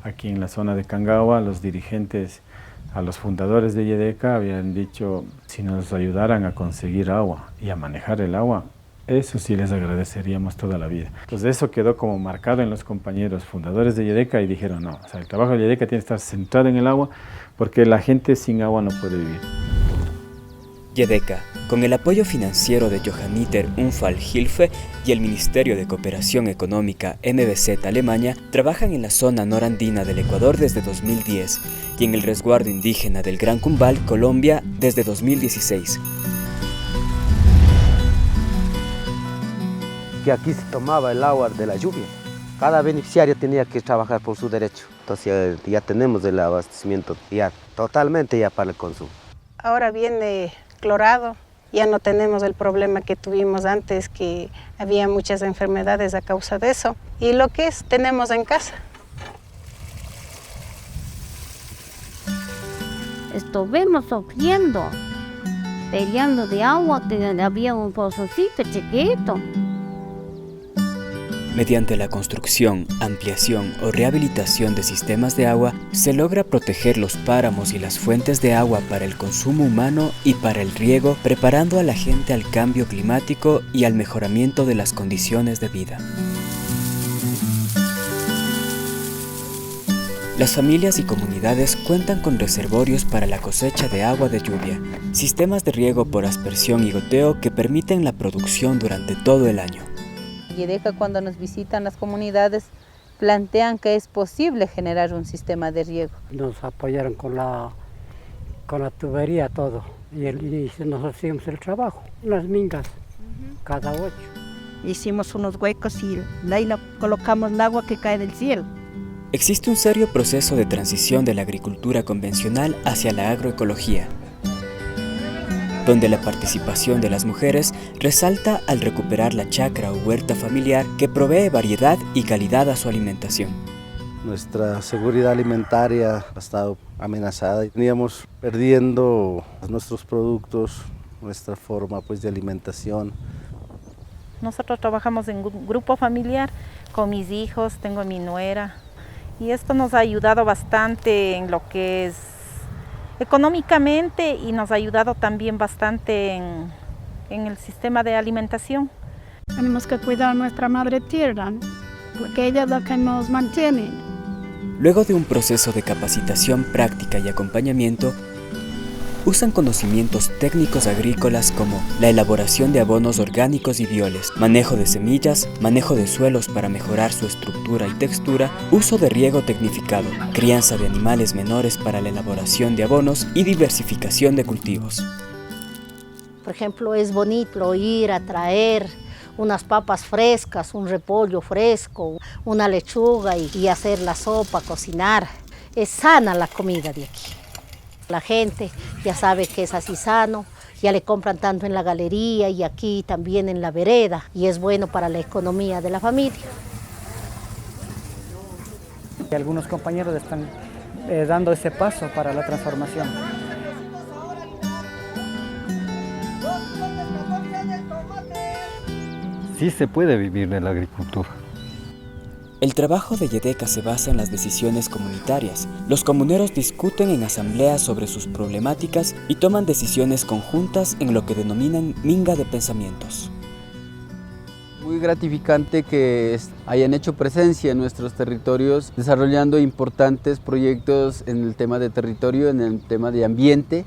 Aquí en la zona de Cangaua, los dirigentes, a los fundadores de YDECA habían dicho si nos ayudaran a conseguir agua y a manejar el agua, eso sí les agradeceríamos toda la vida. Entonces eso quedó como marcado en los compañeros fundadores de YDECA y dijeron no, o sea, el trabajo de YDECA tiene que estar centrado en el agua porque la gente sin agua no puede vivir. YDECA, con el apoyo financiero de Johanniter Unfall Hilfe y el Ministerio de Cooperación Económica MBZ Alemania, trabajan en la zona norandina del Ecuador desde 2010 y en el resguardo indígena del Gran Cumbal, Colombia, desde 2016. Que aquí se tomaba el agua de la lluvia. Cada beneficiario tenía que trabajar por su derecho. Entonces ya tenemos el abastecimiento ya totalmente ya para el consumo. Ahora viene clorado, ya no tenemos el problema que tuvimos antes, que había muchas enfermedades a causa de eso. Y lo que tenemos en casa. Estuvimos sufriendo, peleando de agua, había un pozocito chiquito. Mediante la construcción, ampliación o rehabilitación de sistemas de agua, se logra proteger los páramos y las fuentes de agua para el consumo humano y para el riego, preparando a la gente al cambio climático y al mejoramiento de las condiciones de vida. Las familias y comunidades cuentan con reservorios para la cosecha de agua de lluvia, sistemas de riego por aspersión y goteo que permiten la producción durante todo el año. YDECA, cuando nos visitan las comunidades, plantean que es posible generar un sistema de riego. Nos apoyaron con la tubería todo y nosotros hicimos el trabajo, las mingas, cada 8. Hicimos unos huecos y ahí colocamos el agua que cae del cielo. Existe un serio proceso de transición de la agricultura convencional hacia la agroecología, donde la participación de las mujeres resalta al recuperar la chacra o huerta familiar que provee variedad y calidad a su alimentación. Nuestra seguridad alimentaria ha estado amenazada. Veníamos perdiendo nuestros productos, nuestra forma de alimentación. Nosotros trabajamos en un grupo familiar con mis hijos, tengo a mi nuera, y esto nos ha ayudado bastante en lo que es económicamente y nos ha ayudado también bastante en el sistema de alimentación. Tenemos que cuidar a nuestra madre tierra, porque ella es la que nos mantiene. Luego de un proceso de capacitación práctica y acompañamiento, usan conocimientos técnicos agrícolas como la elaboración de abonos orgánicos y bioles, manejo de semillas, manejo de suelos para mejorar su estructura y textura, uso de riego tecnificado, crianza de animales menores para la elaboración de abonos y diversificación de cultivos. Por ejemplo, es bonito ir a traer unas papas frescas, un repollo fresco, una lechuga y hacer la sopa, cocinar. Es sana la comida de aquí. La gente ya sabe que es así sano, ya le compran tanto en la galería y aquí también en la vereda y es bueno para la economía de la familia. Algunos compañeros están dando ese paso para la transformación. Sí se puede vivir de la agricultura. El trabajo de YDECA se basa en las decisiones comunitarias. Los comuneros discuten en asambleas sobre sus problemáticas y toman decisiones conjuntas en lo que denominan minga de pensamientos. Muy gratificante que hayan hecho presencia en nuestros territorios, desarrollando importantes proyectos en el tema de territorio, en el tema de ambiente,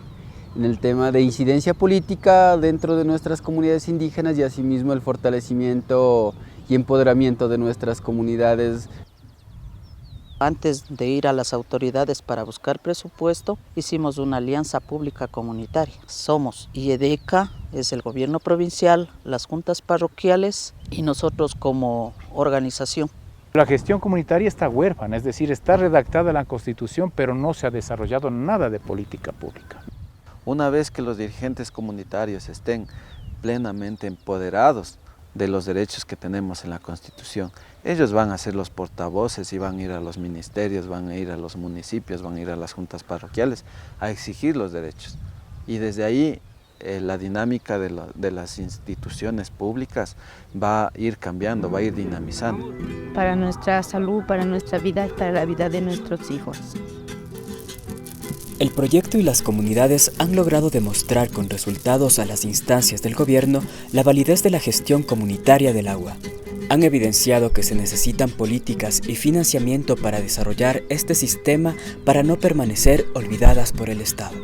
en el tema de incidencia política dentro de nuestras comunidades indígenas y asimismo el fortalecimiento y empoderamiento de nuestras comunidades. Antes de ir a las autoridades para buscar presupuesto, hicimos una alianza pública comunitaria. Somos YDECA, es el gobierno provincial, las juntas parroquiales y nosotros como organización. La gestión comunitaria está huérfana, es decir, está redactada la Constitución, pero no se ha desarrollado nada de política pública. Una vez que los dirigentes comunitarios estén plenamente empoderados de los derechos que tenemos en la Constitución, ellos van a ser los portavoces y van a ir a los ministerios, van a ir a los municipios, van a ir a las juntas parroquiales a exigir los derechos. Y desde ahí la dinámica de las instituciones públicas va a ir cambiando, va a ir dinamizando. Para nuestra salud, para nuestra vida y para la vida de nuestros hijos. El proyecto y las comunidades han logrado demostrar con resultados a las instancias del gobierno la validez de la gestión comunitaria del agua. Han evidenciado que se necesitan políticas y financiamiento para desarrollar este sistema para no permanecer olvidadas por el Estado.